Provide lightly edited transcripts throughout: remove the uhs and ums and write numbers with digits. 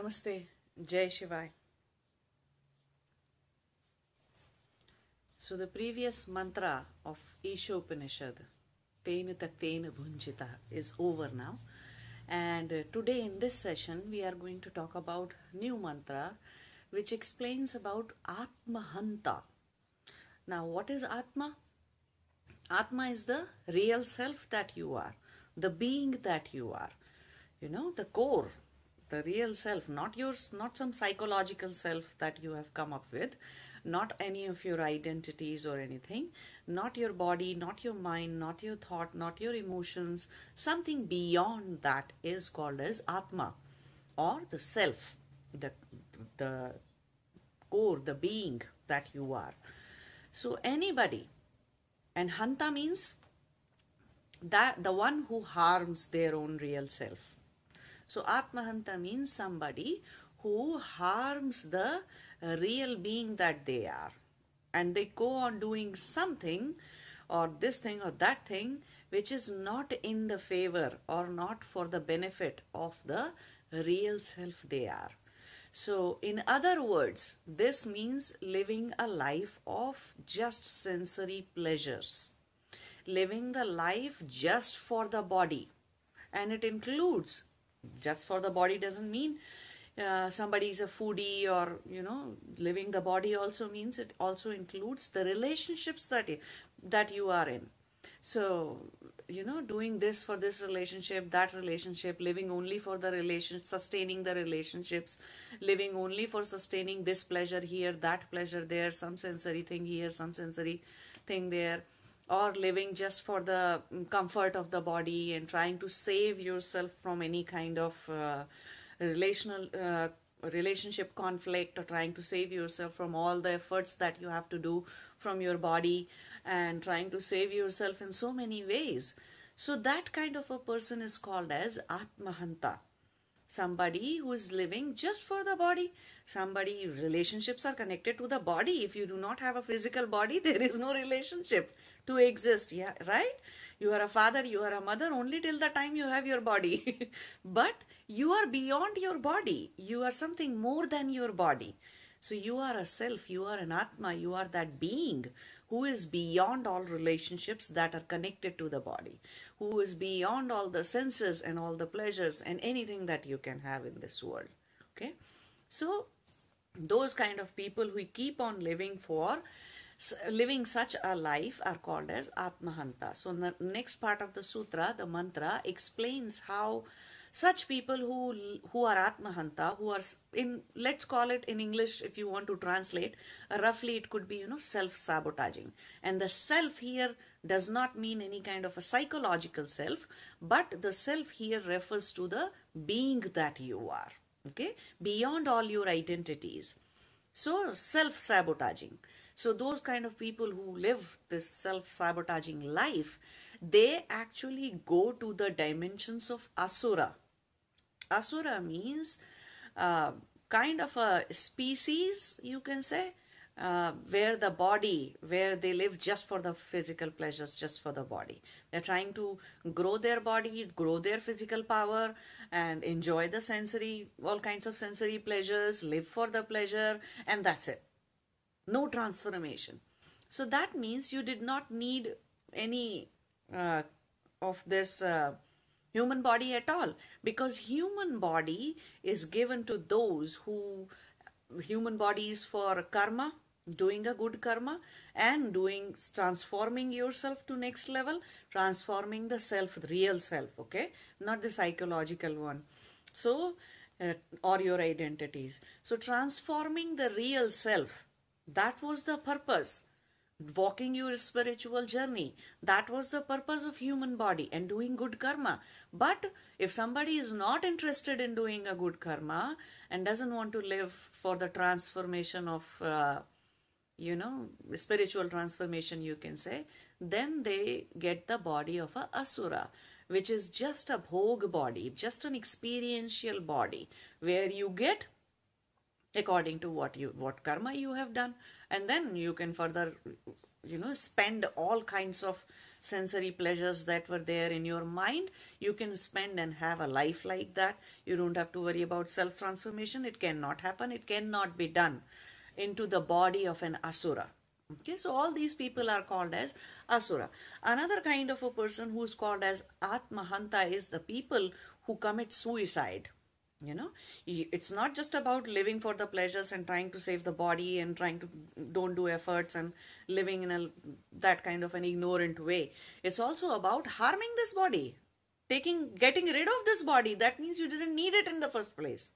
Namaste, Jai Shivai. So the previous mantra of Isha Upanishad, Tena Taktena Bhunjita, is over now. And today in this session we are going to talk about new mantra which explains about Atma Hanta. Now what is Atma? Atma is the real self that you are, the being that you are, the core, the real self, not yours, not some psychological self that you have come up with, not any of your identities or anything, not your body, not your mind, not your thought, not your emotions. Something beyond that is called as Atma, or the self, the core, the being that you are. So anybody, and Hanta means that the one who harms their own real self. So Atma Hanta means somebody who harms the real being that they are, and they go on doing something or this thing or that thing which is not in the favor or not for the benefit of the real self they are. So in other words, this means living a life of just sensory pleasures, living the life just for the body. And it includes, just for the body doesn't mean somebody is a foodie, or living the body also means it also includes the relationships that you are in. So doing this for this relationship, that relationship, living only for the relation, sustaining the relationships, living only for sustaining this pleasure here, that pleasure there, some sensory thing here, some sensory thing there, or living just for the comfort of the body and trying to save yourself from any kind of relationship conflict, or trying to save yourself from all the efforts that you have to do from your body, and trying to save yourself in so many ways. So that kind of a person is called as Atma Hanta. Somebody who is living just for the body. Somebody, relationships are connected to the body. If you do not have a physical body, there is no relationship to exist. Yeah, right? You are a father, you are a mother only till the time you have your body. But you are beyond your body. You are something more than your body. So you are a self, you are an Atma, you are that being who is beyond all relationships that are connected to the body, who is beyond all the senses and all the pleasures and anything that you can have in this world. Okay? So those kind of people who keep on living such a life are called as Atma Hanta. So the next part of the sutra, the mantra, explains how such people who are Atma Hanta, who are in, let's call it in English, if you want to translate, roughly it could be, self-sabotaging. And the self here does not mean any kind of a psychological self, but the self here refers to the being that you are, okay, beyond all your identities. So self-sabotaging. So those kind of people who live this self-sabotaging life, they actually go to the dimensions of Asura. Asura means kind of a species, you can say, where they live just for the physical pleasures, just for the body. They're trying to grow their body, grow their physical power, and enjoy the all kinds of sensory pleasures, live for the pleasure, and that's it. No transformation. So that means you did not need any of this human body at all, because human body is given to those who, human body is for karma, doing a good karma, and transforming yourself to next level, transforming the self, the real self, okay, not the psychological one. So or your identities. So transforming the real self, that was the purpose. Walking your spiritual journey, that was the purpose of human body, and doing good karma. But if somebody is not interested in doing a good karma and doesn't want to live for the transformation of spiritual transformation, you can say, then they get the body of a asura, which is just a bhog body, just an experiential body, where you get according to what karma you have done, and then you can further spend all kinds of sensory pleasures that were there in your mind, you can spend and have a life like that. You don't have to worry about self-transformation. It cannot happen. It cannot be done into the body of an asura. Okay, so all these people are called as asura. Another kind of a person who is called as Atma Hanta is the people who commit suicide. It's not just about living for the pleasures and trying to save the body and trying to don't do efforts and living in that kind of an ignorant way. It's also about harming this body, getting rid of this body. That means you didn't need it in the first place.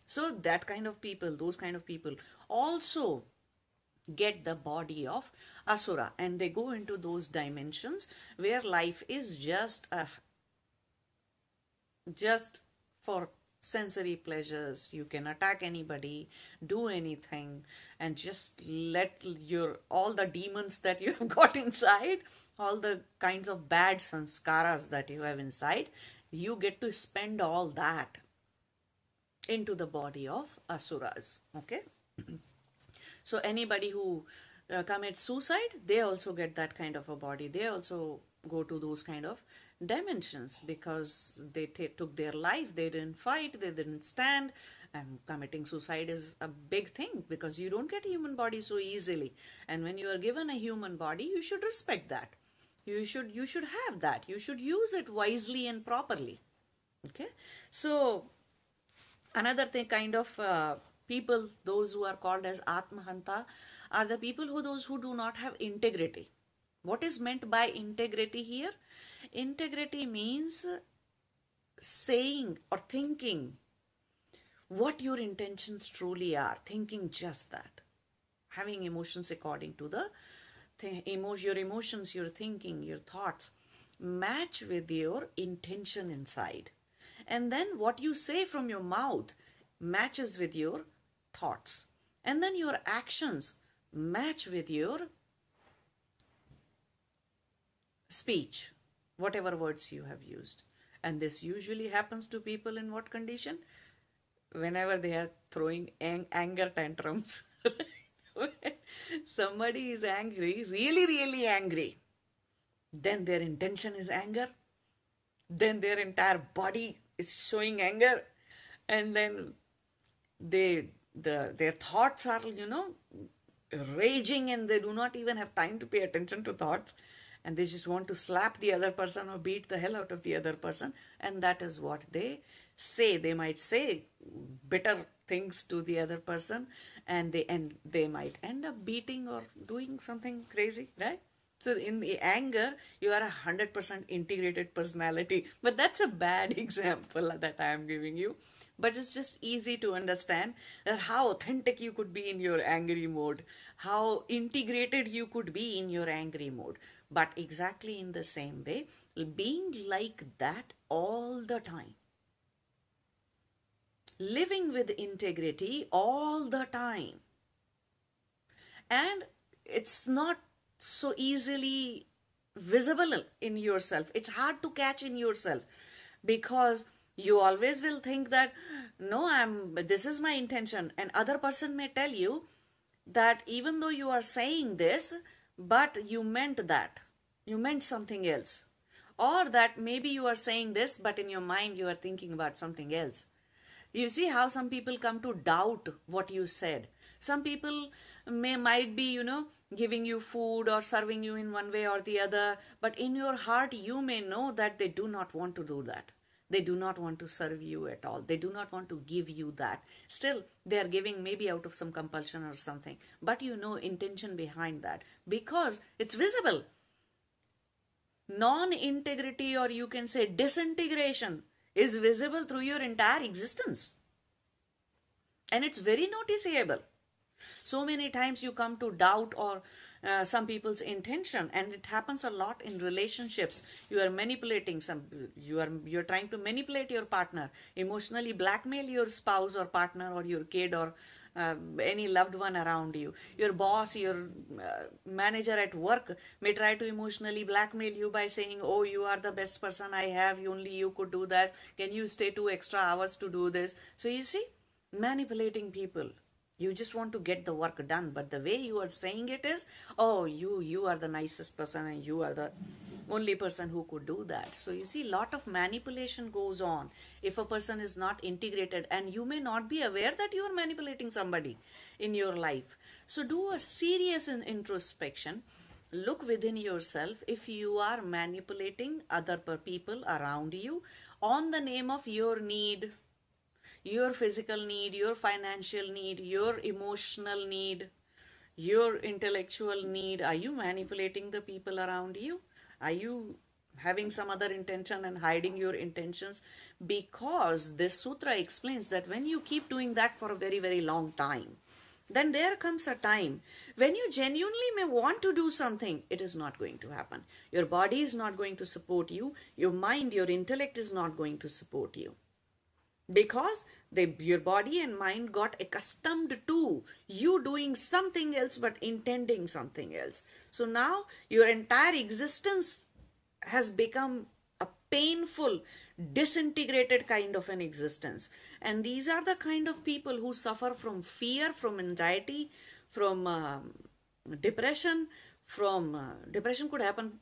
So that kind of people, those kind of people also get the body of asura, and they go into those dimensions where life is just for sensory pleasures. You can attack anybody, do anything, and just let all the demons that you have got inside, all the kinds of bad sanskaras that you have inside, you get to spend all that into the body of asuras. Okay. So anybody who commits suicide, they also get that kind of a body. They also go to those kind of dimensions because they took their life. They didn't fight. They didn't stand. And committing suicide is a big thing because you don't get a human body so easily. And when you are given a human body, you should respect that. You should have that. You should use it wisely and properly. Okay. So another thing, kind of people, those who are called as Atma Hanta, are the people those who do not have integrity. What is meant by integrity here? Integrity means saying or thinking what your intentions truly are, thinking just that. Having emotions according to your emotions, your thinking, your thoughts match with your intention inside. And then what you say from your mouth matches with your thoughts, and then your actions match with your speech, whatever words you have used. And this usually happens to people in what condition? Whenever they are throwing anger tantrums. Somebody is angry, really angry, then their intention is anger, then their entire body is showing anger, and then their thoughts are, raging, and they do not even have time to pay attention to thoughts, and they just want to slap the other person or beat the hell out of the other person. And that is what they say. They might say bitter things to the other person, and they might end up beating or doing something crazy, right? So in the anger, you are 100% integrated personality. But that's a bad example that I am giving you. But it's just easy to understand that how authentic you could be in your angry mode, how integrated you could be in your angry mode. But exactly in the same way, being like that all the time, living with integrity all the time. And it's not so easily visible in yourself. It's hard to catch in yourself because you always will think that, no, this is my intention. And other person may tell you that even though you are saying this, but you meant that. You meant something else. Or that maybe you are saying this, but in your mind you are thinking about something else. You see how some people come to doubt what you said. Some people might be, giving you food or serving you in one way or the other, but in your heart you may know that they do not want to do that. They do not want to serve you at all. They do not want to give you that. Still, they are giving maybe out of some compulsion or something, but you know intention behind that because it's visible. Non-integrity, or you can say disintegration, is visible through your entire existence. And it's very noticeable. So many times you come to doubt or some people's intention, and it happens a lot in relationships. You are manipulating you're trying to manipulate your partner, emotionally blackmail your spouse or partner or your kid or any loved one around you. Your boss, your manager at work may try to emotionally blackmail you by saying, oh, you are the best person I have, only you could do that. Can you stay 2 extra hours to do this? So you see, manipulating people. You just want to get the work done, but the way you are saying it is, oh, you are the nicest person and you are the only person who could do that. So you see, lot of manipulation goes on if a person is not integrated, and you may not be aware that you are manipulating somebody in your life. So do a serious introspection. Look within yourself if you are manipulating other people around you on the name of your need, your physical need, your financial need, your emotional need, your intellectual need. Are you manipulating the people around you? Are you having some other intention and hiding your intentions? Because this sutra explains that when you keep doing that for a very, very long time, then there comes a time when you genuinely may want to do something. It is not going to happen. Your body is not going to support you. Your mind, your intellect is not going to support you. Because your body and mind got accustomed to you doing something else but intending something else. So now your entire existence has become a painful, disintegrated kind of an existence. And these are the kind of people who suffer from fear, from anxiety, from depression. Depression could happen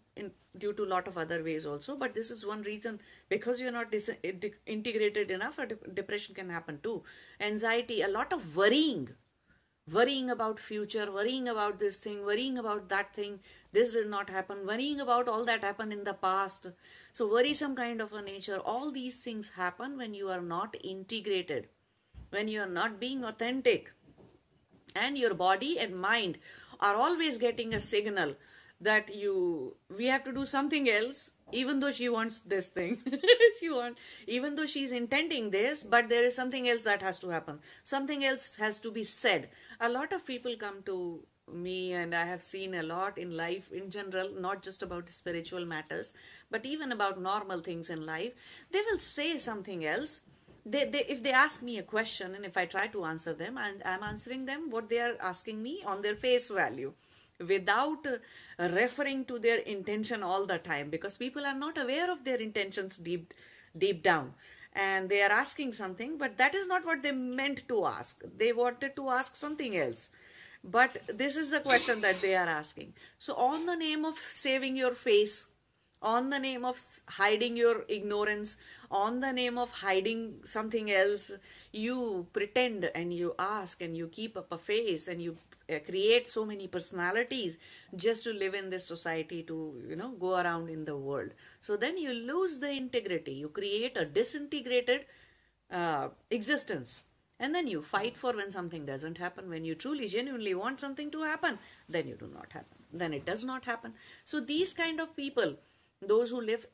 due to a lot of other ways also, but this is one reason. Because you're not integrated enough, depression can happen too. Anxiety, a lot of worrying about future, worrying about this thing, worrying about that thing, this did not happen, worrying about all that happened in the past. So worrisome kind of a nature. All these things happen when you are not integrated, when you are not being authentic, and your body and mind are always getting a signal that we have to do something else, even though she wants this thing. Even though she's intending this, but there is something else that has to happen. Something else has to be said. A lot of people come to me, and I have seen a lot in life in general, not just about spiritual matters, but even about normal things in life. They will say something else. If they ask me a question, and if I try to answer them, and I'm answering them what they are asking me on their face value, without referring to their intention all the time, because people are not aware of their intentions deep down, and they are asking something, but that is not what they meant to ask. They wanted to ask something else, but this is the question that they are asking. So on the name of saving your face, on the name of hiding your ignorance, on the name of hiding something else, you pretend and you ask and you keep up a face and you create so many personalities just to live in this society, to go around in the world. So then you lose the integrity. You create a disintegrated existence, and then you fight for when something doesn't happen. When you truly genuinely want something to happen, then you do not happen, then it does not happen. So these kind of people, those who live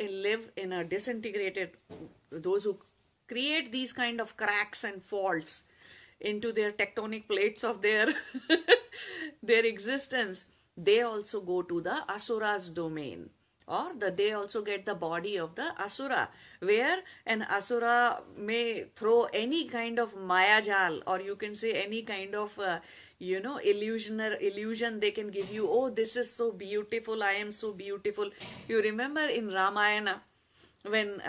in a disintegrated, those who create these kind of cracks and faults into their tectonic plates of their their existence, they also go to the asura's domain, or they also get the body of the asura, where an asura may throw any kind of mayajal, or you can say any kind of illusion they can give you. Oh, this is so beautiful, I am so beautiful. You remember in Ramayana, when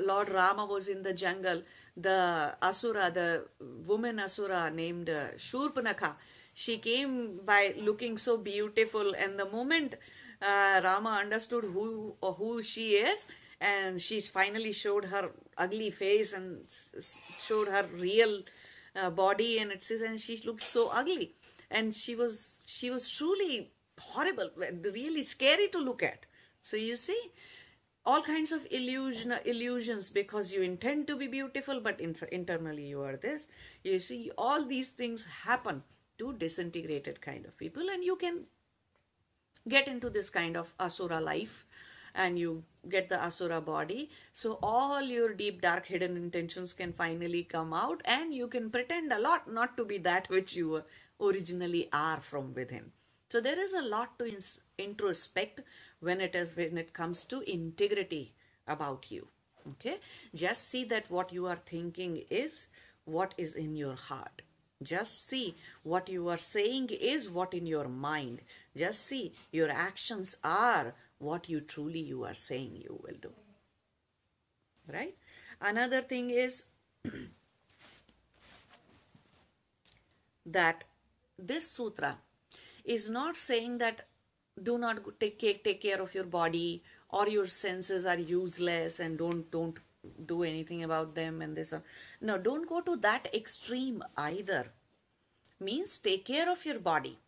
Lord Rama was in the jungle, the asura, the woman asura named Shurpanakha, she came by looking so beautiful, and the moment Rama understood who she is, and she finally showed her ugly face and showed her real body, and she looked so ugly, and she was truly horrible, really scary to look at. So you see, all kinds of illusions, because you intend to be beautiful, but internally you are this. You see, all these things happen to disintegrated kind of people, and you can get into this kind of asura life, and you get the asura body. So all your deep, dark, hidden intentions can finally come out, and you can pretend a lot not to be that which you originally are from within. So there is a lot to introspect when it comes to integrity about you. Okay, just see that what you are thinking is what is in your heart. Just see what you are saying is what in your mind. Just see your actions are what you are saying you will do. Right? Another thing is that this sutra is not saying that do not take care of your body, or your senses are useless and don't do anything about them, and this. No, don't go to that extreme either. Means take care of your body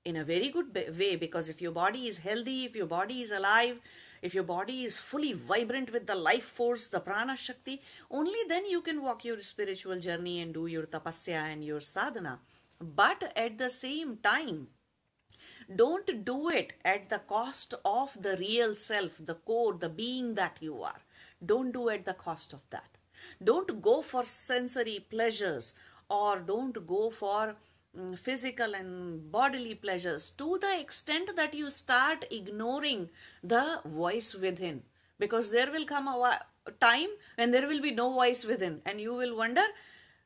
in a very good way, because if your body is healthy, if your body is alive, if your body is fully vibrant with the life force, the prana shakti, only then you can walk your spiritual journey and do your tapasya and your sadhana. But at the same time, don't do it at the cost of the real self, the core, the being that you are. Don't do at the cost of that. Don't go for sensory pleasures, or don't go for physical and bodily pleasures to the extent that you start ignoring the voice within. Because there will come a time when there will be no voice within, and you will wonder,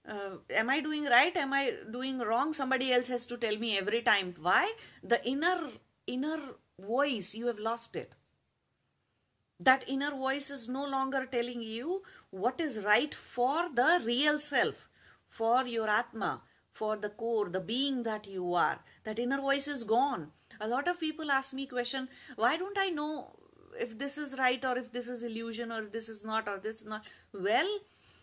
am I doing right? Am I doing wrong? Somebody else has to tell me every time. Why? The inner voice, you have lost it. That inner voice is no longer telling you what is right for the real self, for your Atma, for the core, the being that you are. That inner voice is gone. A lot of people ask me question, why don't I know if this is right, or if this is illusion, or if this is not, or this is not? Well,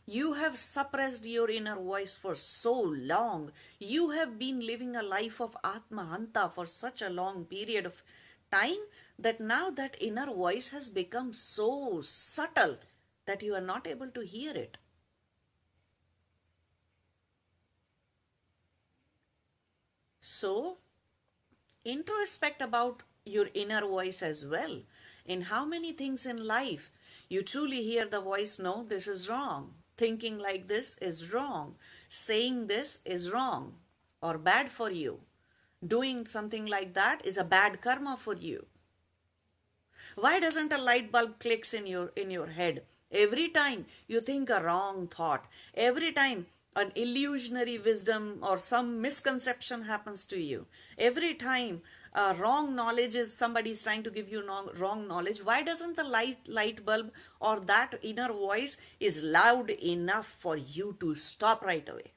you have suppressed your inner voice for so long. You have been living a life of Atma Hanta for such a long period of time that now that inner voice has become so subtle that you are not able to hear it. So, introspect about your inner voice as well. In how many things in life you truly hear the voice, no, this is wrong. Thinking like this is wrong. Saying this is wrong or bad for you. Doing something like that is a bad karma for you. Why doesn't a light bulb clicks in your head? Every time you think a wrong thought, every time an illusionary wisdom or some misconception happens to you, every time wrong knowledge is, somebody is trying to give you wrong knowledge, why doesn't the light bulb or that inner voice is loud enough for you to stop right away?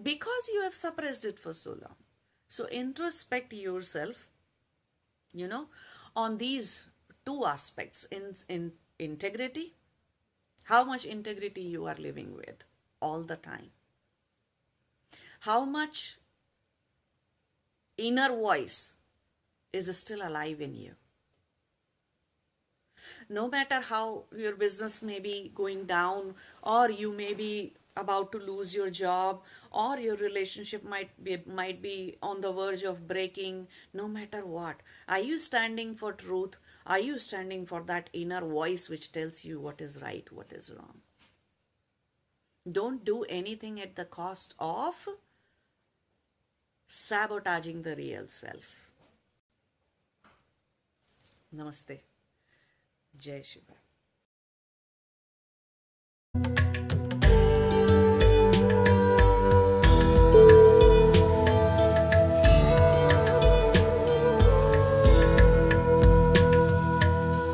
Because you have suppressed it for so long. So introspect yourself, on these two aspects, in integrity, how much integrity you are living with all the time. How much inner voice is still alive in you. No matter how your business may be going down, or you may be about to lose your job, or your relationship might be on the verge of breaking, no matter what, are you standing for truth? Are you standing for that inner voice which tells you what is right, what is wrong? Don't do anything at the cost of sabotaging the real self. Namaste. Jai Shiva.